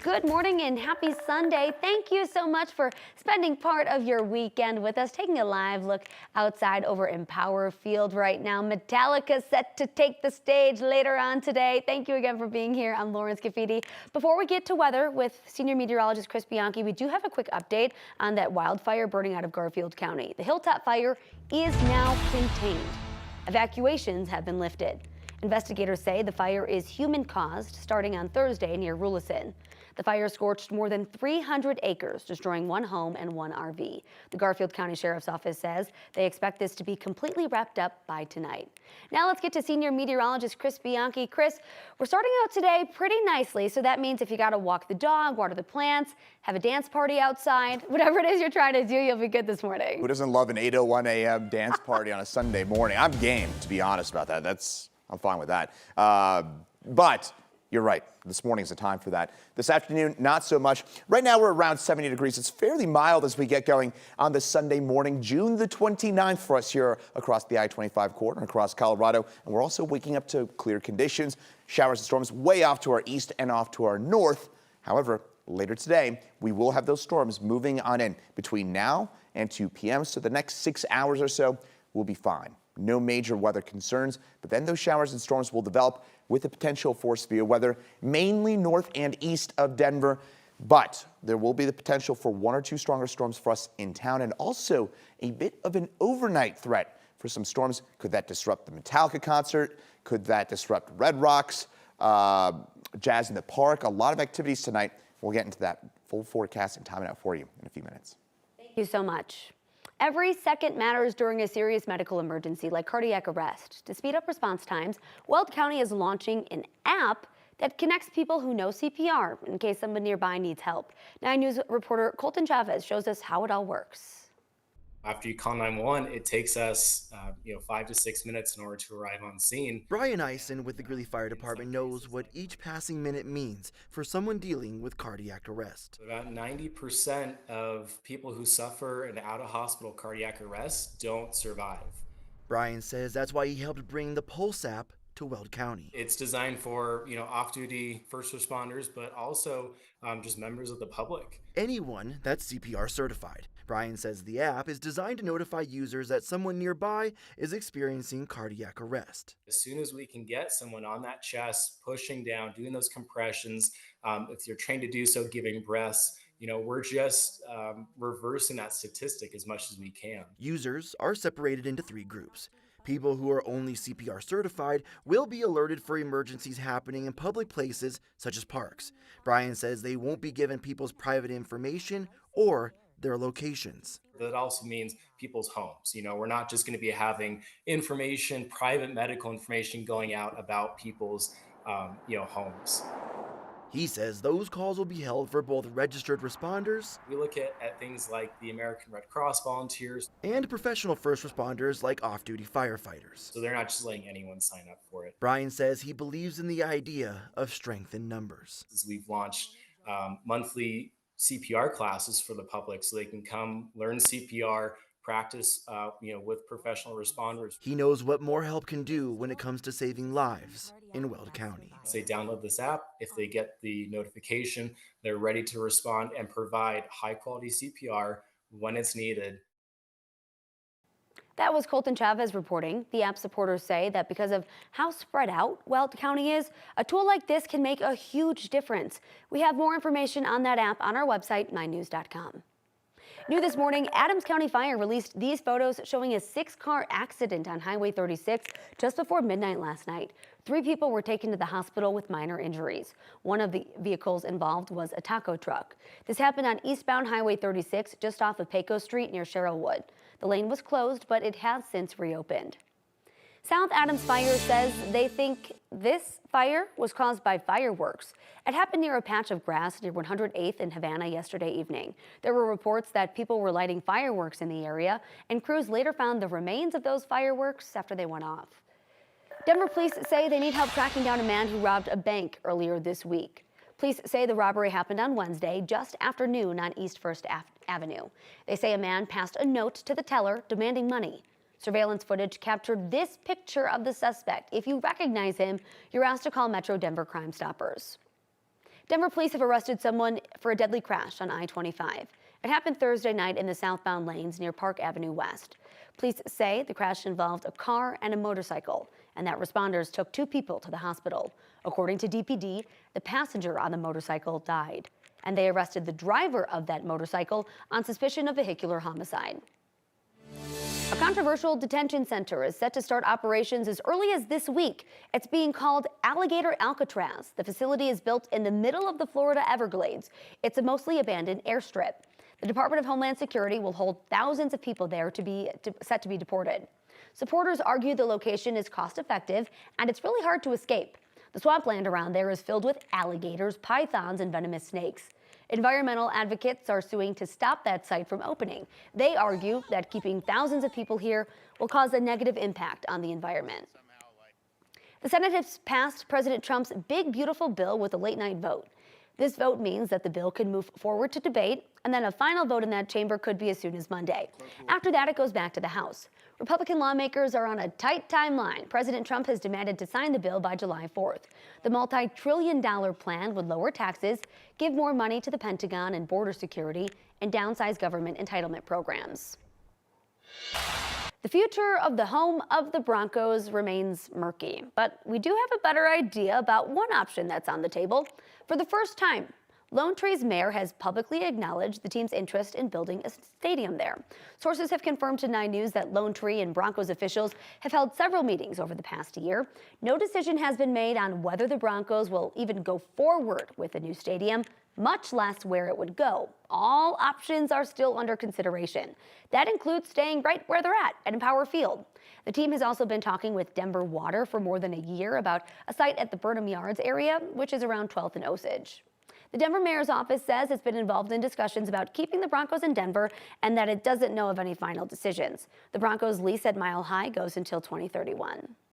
Good morning and happy Sunday. Thank you so much for spending part of your weekend with us, taking a live look outside over Empower Field right now. Metallica set to take the stage later on today. Thank you again for being here. I'm Lauren Scafidi. Before we get to weather with senior meteorologist Chris Bianchi, we do have a quick update on that wildfire burning out of Garfield County. The Hilltop fire is now contained. Evacuations have been lifted. Investigators say the fire is human-caused starting on Thursday near Rulison. The fire scorched more than 300 acres, destroying one home and one RV. The Garfield County Sheriff's Office says they expect this to be completely wrapped up by tonight. Now let's get to senior meteorologist Chris Bianchi. Chris, we're starting out today pretty nicely, so that means if you got to walk the dog, water the plants, have a dance party outside, whatever it is you're trying to do, you'll be good this morning. Who doesn't love an 8:01 a.m. dance party on a Sunday morning? I'm game, to be honest about that. I'm fine with that. But you're right. This morning's the time for that. This afternoon, not so much. Right now, we're around 70 degrees. It's fairly mild as we get going on this Sunday morning, June the 29th for us here across the I-25 corridor and across Colorado. And we're also waking up to clear conditions. Showers and storms way off to our east and off to our north. However, later today, we will have those storms moving on in between now and 2 p.m. So the next 6 hours or so will be fine. No major weather concerns, but then those showers and storms will develop with the potential for severe weather, mainly north and east of Denver. But there will be the potential for one or two stronger storms for us in town, and also a bit of an overnight threat for some storms. Could that disrupt the Metallica concert? Could that disrupt Red Rocks, Jazz in the Park? A lot of activities tonight. We'll get into that full forecast and time it out for you in a few minutes. Thank you so much. Every second matters during a serious medical emergency like cardiac arrest. To speed up response times, Weld County is launching an app that connects people who know CPR in case someone nearby needs help. 9 News reporter Colton Chavez shows us how it all works. After you call 911, it takes us 5 to 6 minutes in order to arrive on scene. Brian Eisen with the Greeley Fire Department knows what each passing minute means for someone dealing with cardiac arrest. About 90% of people who suffer an out-of-hospital cardiac arrest don't survive. Brian says that's why he helped bring the Pulse app to Weld County. It's designed for off-duty first responders, but also just members of the public. Anyone that's CPR certified. Brian says the app is designed to notify users that someone nearby is experiencing cardiac arrest. As soon as we can get someone on that chest, pushing down, doing those compressions, if you're trained to do so, giving breaths, we're just reversing that statistic as much as we can. Users are separated into 3 groups. People who are only CPR certified will be alerted for emergencies happening in public places such as parks. Brian says they won't be given people's private information or their locations. That also means people's homes. We're not just going to be having information, private medical information going out about people's homes. He says those calls will be held for both registered responders. We look at things like the American Red Cross volunteers. And professional first responders like off-duty firefighters. So they're not just letting anyone sign up for it. Brian says he believes in the idea of strength in numbers. We've launched monthly CPR classes for the public so they can come learn CPR, practice with professional responders. He knows what more help can do when it comes to saving lives in Weld County. They download this app. If they get the notification, they're ready to respond and provide high quality CPR when it's needed. That was Colton Chavez reporting. The app supporters say that because of how spread out Weld County is, a tool like this can make a huge difference. We have more information on that app on our website, 9news.com. New this morning, Adams County Fire released these photos showing a 6-car accident on Highway 36 just before midnight last night. 3 people were taken to the hospital with minor injuries. One of the vehicles involved was a taco truck. This happened on eastbound Highway 36 just off of Pecos Street near Sherrillwood. The lane was closed, but it has since reopened. South Adams Fire says they think this fire was caused by fireworks. It happened near a patch of grass near 108th and Havana yesterday evening. There were reports that people were lighting fireworks in the area, and crews later found the remains of those fireworks after they went off. Denver police say they need help tracking down a man who robbed a bank earlier this week. Police say the robbery happened on Wednesday, just after noon on East First Avenue. They say a man passed a note to the teller demanding money. Surveillance footage captured this picture of the suspect. If you recognize him, you're asked to call Metro Denver Crime Stoppers. Denver police have arrested someone for a deadly crash on I-25. It happened Thursday night in the southbound lanes near Park Avenue West. Police say the crash involved a car and a motorcycle, and that responders took 2 people to the hospital. According to DPD, the passenger on the motorcycle died, and they arrested the driver of that motorcycle on suspicion of vehicular homicide. A controversial detention center is set to start operations as early as this week. It's being called Alligator Alcatraz. The facility is built in the middle of the Florida Everglades. It's a mostly abandoned airstrip. The Department of Homeland Security will hold thousands of people there set to be deported. Supporters argue the location is cost-effective and it's really hard to escape. The swampland around there is filled with alligators, pythons, and venomous snakes. Environmental advocates are suing to stop that site from opening. They argue that keeping thousands of people here will cause a negative impact on the environment. The Senate has passed President Trump's big, beautiful bill with a late-night vote. This vote means that the bill can move forward to debate, and then a final vote in that chamber could be as soon as Monday. After that, it goes back to the House. Republican lawmakers are on a tight timeline. President Trump has demanded to sign the bill by July 4th. The multi-trillion-dollar plan would lower taxes, give more money to the Pentagon and border security, and downsize government entitlement programs. The future of the home of the Broncos remains murky, but we do have a better idea about one option that's on the table. For the first time, Lone Tree's mayor has publicly acknowledged the team's interest in building a stadium there. Sources have confirmed to 9 News that Lone Tree and Broncos officials have held several meetings over the past year. No decision has been made on whether the Broncos will even go forward with a new stadium, much less where it would go. All options are still under consideration. That includes staying right where they're at Empower Field. The team has also been talking with Denver Water for more than a year about a site at the Burnham Yards area, which is around 12th and Osage. The Denver mayor's office says it's been involved in discussions about keeping the Broncos in Denver and that it doesn't know of any final decisions. The Broncos' lease at Mile High goes until 2031.